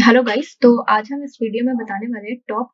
Hello guys. तो आज हम इस वीडियो में बताने वाले हैं top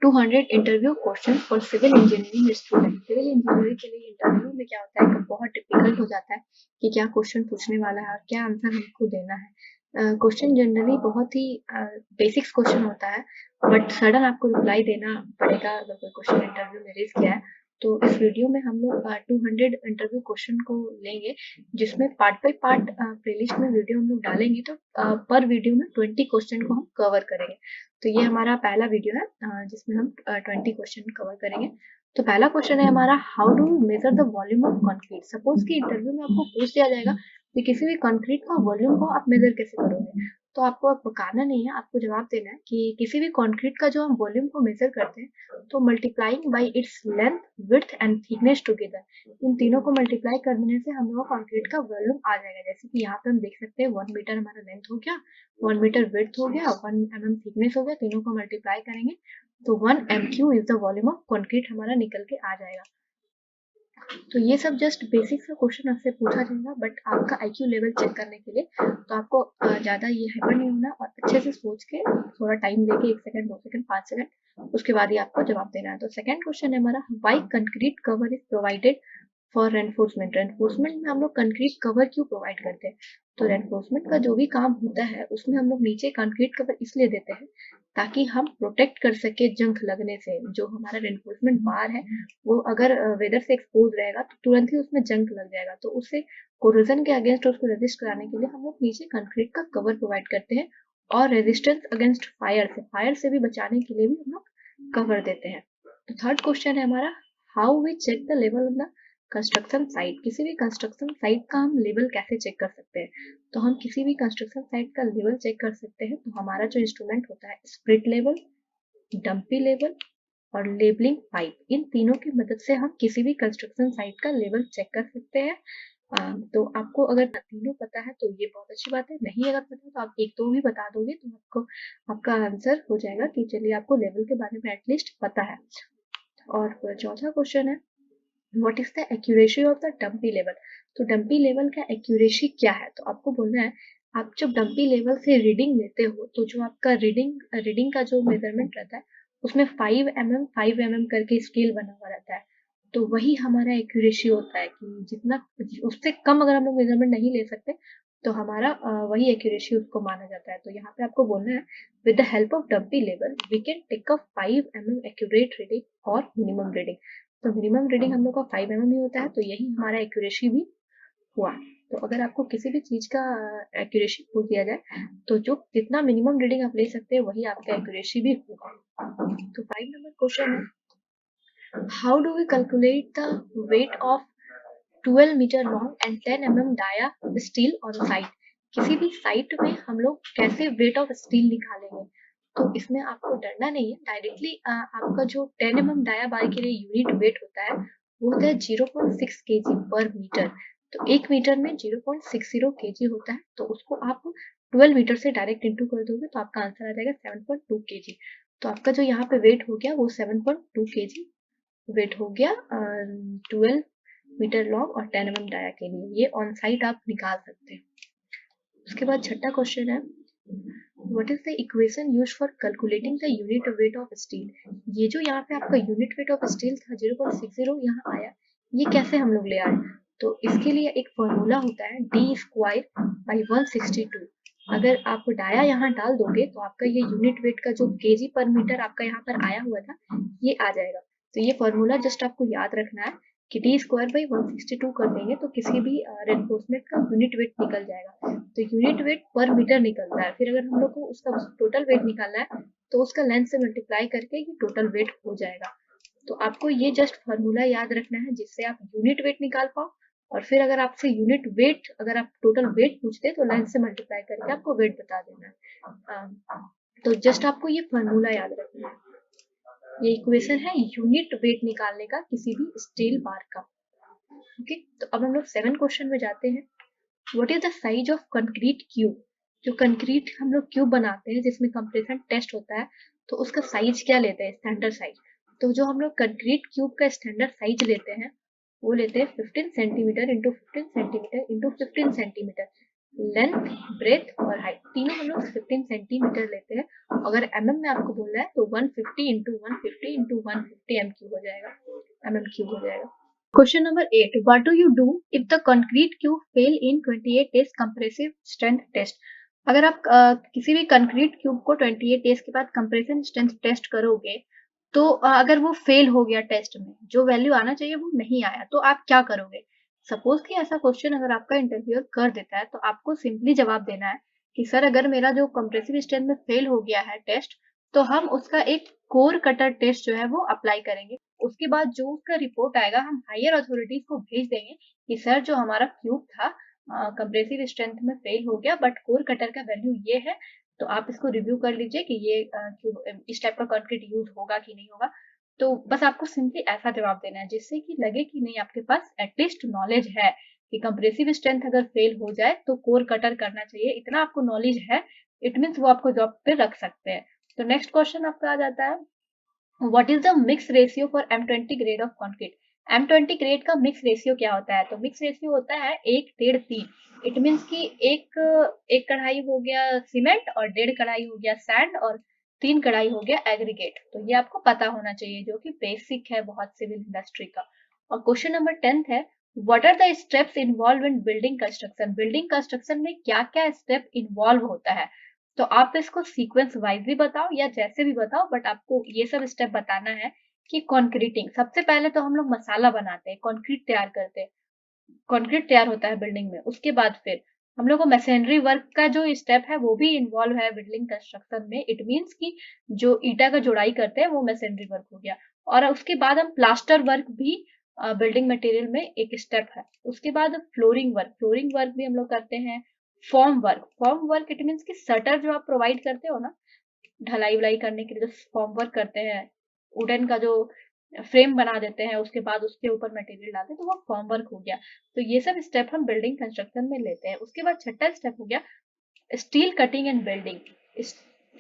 200 interview question for civil engineering student. Civil engineering के लिए इंटरव्यू में क्या होता है कि बहुत डिफिकल्ट हो जाता है कि क्या क्वेश्चन पूछने वाला है और क्या आंसर हमको देना है। क्वेश्चन जनरली बहुत ही बेसिक्स क्वेश्चन होता है, बट सडन आपको रिप्लाई देना पड़ेगा अगर कोई क्वेश्चन इंटरव्यू में रेज किया है। तो इस वीडियो में हम लोग 200 इंटरव्यू क्वेश्चन को लेंगे, जिसमें पार्ट बाय पार्ट प्लेलिस्ट में वीडियो हम लोग डालेंगे। तो पर वीडियो में 20 क्वेश्चन को हम कवर करेंगे। तो ये हमारा पहला वीडियो है जिसमें हम 20 क्वेश्चन कवर करेंगे। तो पहला क्वेश्चन है हमारा, how do measure the volume of concrete. Suppose कि इंटरव्यू में आपको पूछ दिया जाएगा कि किसी भी कंक्रीट का वॉल्यूम को आप मेजर कैसे करोगे। तो आपको अब बताना नहीं है, आपको जवाब देना है कि किसी भी कंक्रीट का जो हम वॉल्यूम को मेजर करते हैं तो multiplying by its length, width and thickness together, इन तीनों को मल्टीप्लाई करने से हम लोग कंक्रीट का वॉल्यूम आ जाएगा। जैसे कि यहाँ पे हम देख सकते हैं 1 मीटर हमारा लेंथ हो गया, 1 मीटर विड्थ हो गया, 1 mm थिकनेस हो गया, तीनों को मल्टीप्लाई करेंगे तो 1 MQ is the volume of concrete हमारा निकल के आ जाएगा। तो ये सब जस्ट बेसिक सा क्वेश्चन आपसे पूछा जाएगा, बट आपका आईक्यू लेवल चेक करने के लिए तो आपको ज़्यादा ये हाइपर नहीं होना और अच्छे से सोच के थोड़ा टाइम लेके 1 सेकंड, 2 सेकंड, 5 सेकंड उसके बाद ही आपको जवाब देना है। तो सेकंड क्वेश्चन है हमारा, why concrete cover is provided for reinforcement. Reinforcement में हम लोग कंक्रीट कवर क्यों प्रोवाइड करते हैं। तो रेनफोर्समेंट का जो भी काम होता है उसमें हम लोग नीचे कंक्रीट कवर इसलिए देते हैं ताकि हम प्रोटेक्ट कर सके जंग लगने से। जो हमारा रेनफोर्समेंट बार है वो अगर वेदर से एक्सपोज रहेगा तो तुरंत ही उसमें जंग लग जाएगा, तो उससे कोरोजन के अगेंस्ट उसको रेजिस्ट कराने के लिए हम लोग नीचे कंक्रीट का कवर प्रोवाइड करते हैं। और रेजिस्टेंस अगेंस्ट फायर से भी बचाने के लिए भी हम लोग कवर देते हैं। तो थर्ड क्वेश्चन है हमारा, how we check the level of the construction site. किसी भी कंस्ट्रक्शन साइट का हम लेवल कैसे चेक कर सकते हैं। तो हम किसी भी कंस्ट्रक्शन साइट का लेवल चेक कर सकते हैं तो हमारा जो इंस्ट्रूमेंट होता है, स्प्रिट लेवल, डंपी लेवल और लेबलिंग पाइप, इन तीनों की मदद से हम किसी भी कंस्ट्रक्शन साइट का लेवल चेक कर सकते हैं। तो आपको अगर तीनों पता है तो ये बहुत अच्छी बात है, नहीं अगर पता तो आप एक दो भी बता दोगे तो आपको आपका आंसर हो जाएगा कि चलिए आपको लेवल के बारे में एटलीस्ट पता है। और चौथा क्वेश्चन है, what is the accuracy of the dumpy level. तो डंपी लेवल का एक्यूरेसी क्या है। तो आपको बोलना है, आप जब डंपी लेवल से रीडिंग लेते हो तो जो आपका रीडिंग का जो मेजरमेंट रहता है उसमें 5 mm करके स्केल बना हुआ रहता है। तो वही हमारा एक्यूरेसी होता है कि जितना उससे कम अगर हम लोग मेजरमेंट नहीं ले सकते तो हमारा वही एक्यूरेसी उसको माना जाता है। तो यहाँ पे आपको बोलना है, with the help of dumpy level we can take a 5 mm accurate reading और मिनिमम रीडिंग। तो मिनिमम रीडिंग हम लोग का 5 mm ही होता है, तो यही हमारा एक्यूरेसी भी हुआ। तो अगर आपको किसी भी चीज का एक्यूरेसी पूछ दिया जाए तो जो जितना मिनिमम रीडिंग आप ले सकते हैं वही आपका एक्यूरेसी भी होगा। तो 5 नंबर क्वेश्चन है, how do we calculate the weight of 12 metre long and 10 mm dia steel on site. किसी भी साइट में हम लोग कैसे वेट ऑफ स्टील निकालेंगे। तो इसमें आपको डरना नहीं है, डायरेक्टली आपका जो 10 mm डाया बार के लिए यूनिट वेट होता है वो होता है 0.6 kg पर मीटर। तो 1 मीटर में 0.60 kg होता है, तो उसको आप 12 मीटर से डायरेक्ट इंटू कर दोगे तो आपका आंसर आ जाएगा 7.2 kg। तो आपका जो यहाँ पे वेट हो गया वो 7.2 kg वेट हो गया 12 मीटर लॉन्ग और 10 mm डाया के लिए। ये ऑन साइट आप निकाल सकते हैं। उसके बाद छठा क्वेश्चन है, what is the equation used for calculating the unit weight of steel. ये जो यहाँ पे आपका यूनिट वेट ऑफ स्टील था 0.60 यहाँ आया, ये कैसे हम लोग ले आए। तो इसके लिए एक फॉर्मूला होता है D²/162। अगर आप डाया यहाँ डाल दोगे तो आपका ये यूनिट वेट का जो केजी पर मीटर आपका यहाँ पर आया हुआ था ये आ जाएगा। तो ये फॉर्मूला जस्ट आपको याद रखना है कि D²/162 कर देंगे तो किसी भी रेनफोर्समेंट का यूनिट वेट निकल जाएगा। तो यूनिट वेट पर मीटर निकलता है, फिर अगर हम लोग को उसका टोटल वेट निकालना है तो उसका लेंथ से मल्टीप्लाई करके ये टोटल वेट हो जाएगा। तो आपको ये जस्ट फॉर्मूला याद रखना है जिससे आप यूनिट वेट निकाल पाओ, और फिर अगर आपसे यूनिट वेट अगर आप टोटल वेट पूछते तो लेंथ से मल्टीप्लाई करके आपको वेट बता देना है। तो जस्ट आपको ये फॉर्मूला याद रखना है। ये इक्वेशन है यूनिट वेट निकालने का किसी भी स्टील बार का। ओके, तो अब हम लोग 7 क्वेश्चन में जाते हैं। What is the size of concrete cube. जो कंक्रीट हम लोग क्यूब बनाते हैं जिसमें कंप्रेशन टेस्ट होता है तो उसका साइज क्या लेते हैं, स्टैंडर्ड साइज। तो जो हम लोग कंक्रीट क्यूब का स्टैंडर्ड साइज लेते हैं वो लेते हैं 15 centimetre into 15 centimetre into 15 centimetre. Length, breadth और हाइट तीनों हम लोग 15 सेंटीमीटर लेते हैं। अगर mm में आपको बोलना है तो 150 इंटू 150 इंटू 150 एम क्यूब हो जाएगा, mm क्यूब हो जाएगा। Question number 8, what do you do if the concrete cube fail in 28 days compressive strength test. अगर आप किसी भी कंक्रीट क्यूब को 28 डेज के बाद कंप्रेशन स्ट्रेंथ टेस्ट करोगे तो अगर वो फेल हो गया टेस्ट में, जो वैल्यू आना चाहिए वो नहीं आया, तो आप क्या करोगे। सपोज कि ऐसा क्वेश्चन अगर आपका इंटरव्यूअर कर देता है तो आपको सिंपली जवाब देना है कि सर अगर मेरा जो कंप्रेसिव स्ट्रेंथ में फेल हो गया है टेस्ट, तो हम उसका एक कोर कटर टेस्ट जो है वो अप्लाई करेंगे। उसके बाद जो उसका रिपोर्ट आएगा हम हायर अथॉरिटीज को भेज देंगे कि सर जो हमारा क्यूब था कंप्रेसिव स्ट्रेंथ में फेल हो गया बट कोर कटर का वैल्यू ये है, तो आप इसको रिव्यू कर लीजिए कि ये क्यूब इस टाइप का कंक्रीट यूज होगा कि नहीं होगा। तो बस आपको सिंपली ऐसा जवाब देना है जिससे कि लगे कि नहीं आपके पास एटलीस्ट नॉलेज है कि कंप्रेसिव स्ट्रेंथ अगर फेल हो जाए तो कोर कटर करना चाहिए, इतना आपको नॉलेज है, इट मीन्स वो आपको जॉब पे रख सकते हैं। तो नेक्स्ट क्वेश्चन आपका आ जाता है, what is the mix ratio for M20 grade of concrete. M20 grade का मिक्स रेशियो क्या होता है, तो मिक्स रेशियो होता है 1:3:3। इट मीन्स कि एक एक कढ़ाई हो गया सीमेंट और 1.5 कढ़ाई हो गया सैंड और 3 कढ़ाई हो गया एग्रीगेट। तो ये आपको पता होना चाहिए जो कि बेसिक है बहुत सिविल इंडस्ट्री का। और क्वेश्चन नंबर 10 है, what are the steps involve in building construction. Building construction में क्या क्या स्टेप इन्वॉल्व होता है, तो आप इसको सीक्वेंस वाइज भी बताओ या जैसे भी बताओ, बट आपको ये सब स्टेप बताना है कि कंक्रीटिंग सबसे पहले तो हम लोग मसाला बनाते हैं, कंक्रीट तैयार करते हैं, कंक्रीट तैयार होता है बिल्डिंग में। उसके बाद फिर हम लोग को मशीनरी वर्क का जो स्टेप है वो भी इन्वॉल्व है बिल्डिंग कंस्ट्रक्शन में। इट मीन्स कि जो ईटा का जोड़ाई करते हैं वो मशीनरी वर्क हो गया। और उसके बाद हम प्लास्टर वर्क भी बिल्डिंग मटेरियल में एक स्टेप है। उसके बाद फ्लोरिंग वर्क, फ्लोरिंग वर्क भी हम लोग करते हैं। Form work, form work it means कि शटर जो आप प्रोवाइड करते हो ना ढलाई वलाई करने के लिए, जो फॉर्म वर्क करते हैं, वुडन का जो फ्रेम बना देते हैं उसके बाद उसके ऊपर मटेरियल डालते हैं, तो वो फॉर्म वर्क हो गया। तो ये सब स्टेप हम बिल्डिंग कंस्ट्रक्शन में लेते हैं। उसके बाद छठा स्टेप हो गया steel cutting and building.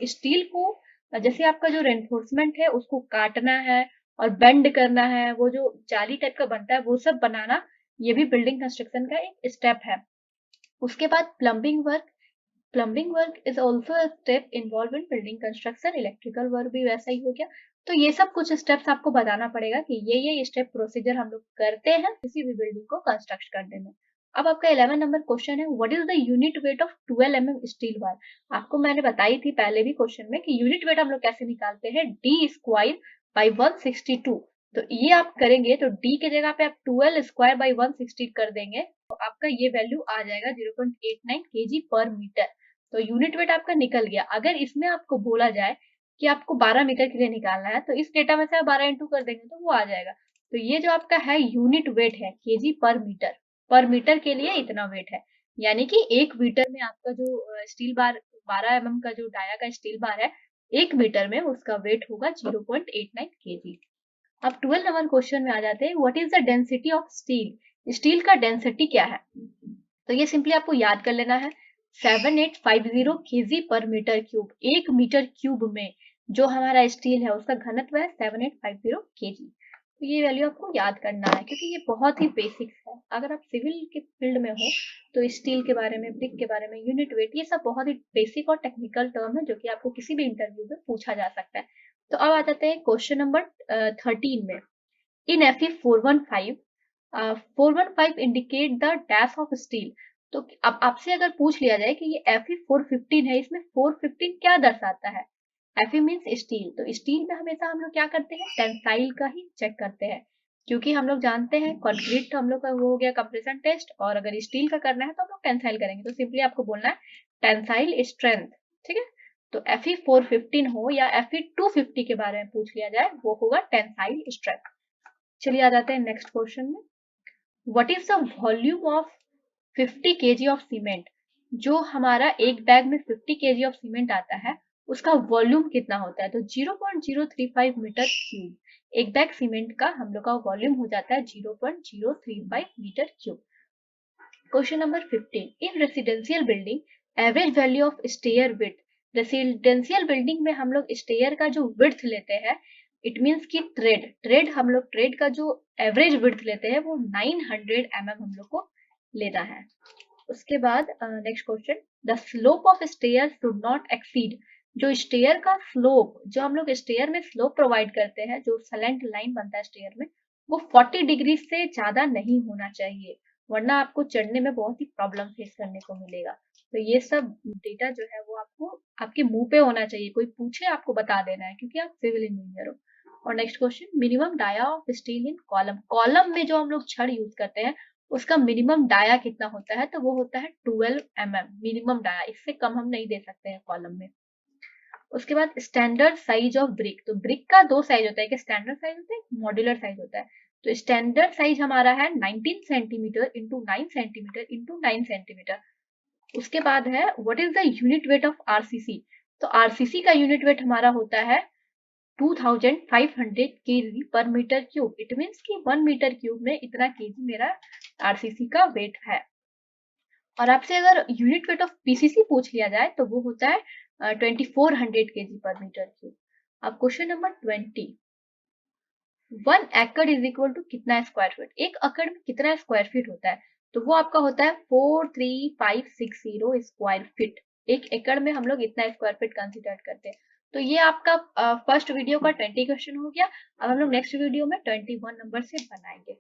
Steel को जैसे आपका जो रेनफोर्समेंट है उसको काटना है और बेंड करना है, वो जो जाली टाइप का बनता है वो सब बनाना, ये भी बिल्डिंग कंस्ट्रक्शन का एक स्टेप है। उसके बाद plumbing work, plumbing work is also a step involve in building construction. Electrical work भी वैसा ही हो गया। तो ये सब कुछ स्टेप्स आपको बताना पड़ेगा कि ये स्टेप प्रोसीजर हम लोग करते हैं किसी भी बिल्डिंग को कंस्ट्रक्ट करने में। अब आपका 11 नंबर क्वेश्चन है, what is the unit weight of 12 mm steel bar. आपको मैंने बताई थी पहले भी क्वेश्चन में कि यूनिट वेट हम लोग कैसे निकालते हैं, डी स्क्वायर बाई 162। तो ये आप करेंगे तो डी के जगह पे आप 12 स्क्वायर बाई 160 कर देंगे तो आपका ये वैल्यू आ जाएगा 0.89 kg पर मीटर। तो यूनिट वेट आपका निकल गया। अगर इसमें आपको बोला जाए कि आपको 12 मीटर के लिए निकालना है तो इस डेटा में से आप 12 इंटू कर देंगे तो वो आ जाएगा। तो ये जो आपका है यूनिट वेट है केजी पर मीटर के लिए इतना वेट है। यानी कि 1 मीटर में आपका जो स्टील बार 12 mm का जो डाया का स्टील बार है 1 मीटर में उसका वेट होगा 0.89 kg। अब 12 नंबर क्वेश्चन में आ जाते हैं, what is the density of steel. Steel का डेंसिटी क्या है, तो ये सिंपली आपको याद कर लेना है 7850 kg पर मीटर क्यूब। 1 मीटर क्यूब में जो हमारा स्टील है उसका घनत्व है 7850 kg। तो ये वैल्यू आपको याद करना है क्योंकि ये बहुत ही बेसिक है। अगर आप सिविल के फील्ड में हो तो स्टील के बारे में, ब्रिक के बारे में, यूनिट वेट, ये सब बहुत ही बेसिक और टेक्निकल टर्म है जो कि आपको किसी भी इंटरव्यू में पूछा जा सकता है। तो अब आ जाते हैं क्वेश्चन नंबर 13 में। इन FE 415 415 indicate the dash of steel. तो अब आपसे अगर पूछ लिया जाए कि ये FE 415 है, इसमें 415 क्या दर्शाता है। FE मीन्स स्टील, तो स्टील में हमेशा हम लोग क्या करते हैं, टेंसाइल का ही चेक करते हैं क्योंकि हम लोग जानते हैं कंक्रीट तो हम लोग का वो हो गया कंप्रेशन टेस्ट, और अगर स्टील का करना है तो हम लोग टेंसाइल करेंगे। तो सिंपली आपको बोलना है टेंसाइल स्ट्रेंथ, ठीक है। तो FE 415 हो या FE 250 के बारे में पूछ लिया जाए वो होगा टेंसाइल स्ट्रेंथ। चलिए आ जाते हैं नेक्स्ट क्वेश्चन में, what is the volume of 50 kg of cement. जो हमारा एक बैग में 50 kg ऑफ सीमेंट आता है उसका वॉल्यूम कितना होता है, तो 0.035 मीटर क्यूब। एक बैग सीमेंट का हम लोग का वॉल्यूम हो जाता है 0.035 metre cube. Question number 15, in residential building average value of stair width. Residential building में हम लोग स्टेयर का जो विड्थ लेते हैं, इट मीन्स कि ट्रेड हम लोग ट्रेड का जो एवरेज विड्थ लेते हैं वो 900 mm हम लोग को लेना है। उसके बाद next question, the slope of stair should not exceed, जो स्टेयर का स्लोप, जो हम लोग स्टेयर में स्लोप प्रोवाइड करते हैं, जो सलेंट लाइन बनता है स्टेयर में, वो 40 डिग्री से ज्यादा नहीं होना चाहिए, वरना आपको चढ़ने में बहुत ही प्रॉब्लम फेस करने को मिलेगा। तो ये सब डेटा जो है वो आपको आपके मुंह पे होना चाहिए, कोई पूछे आपको बता देना है, क्योंकि आप सिविल इंजीनियर हो। और next question, minimum dia of steel in column, column में जो हम लोग छड़ यूज करते हैं उसका मिनिमम डाया कितना होता है, तो वो होता है 12 mm मिनिमम डाया, इससे कम हम नहीं दे सकते हैं कॉलम में। उसके बाद स्टैंडर्ड साइज ऑफ ब्रिक, तो ब्रिक का दो साइज होता है, एक स्टैंडर्ड साइज होता है, एक मॉड्यूलर साइज होता है। तो स्टैंडर्ड साइज हमारा है 19 centimetre into 9 centimetre into 9 centimetre. उसके बाद है what is the unit weight of RCC, तो आरसीसी का यूनिट वेट हमारा होता है 2500 केजी पर मीटर क्यूब, इट मीन्स कि 1 मीटर क्यूब में इतना केजी मेरा आरसीसी का वेट है। और आपसे अगर यूनिट वेट ऑफ पीसीसी पूछ लिया जाए तो वो होता है 2400 केजी पर मीटर क्यूब। अब क्वेश्चन नंबर 20, 1 एकड़ इज इक्वल टू कितना स्क्वायर फीट, एक एकड़ में कितना स्क्वायर फीट होता है, तो वो आपका होता है 43560 स्क्वायर फीट। एक एकड़ में हम लोग इतना स्क्वायर फीट कंसिडर करते हैं। तो ये आपका फर्स्ट वीडियो का 20 क्वेश्चन हो गया। अब हम लोग नेक्स्ट वीडियो में 21 नंबर से बनाएंगे।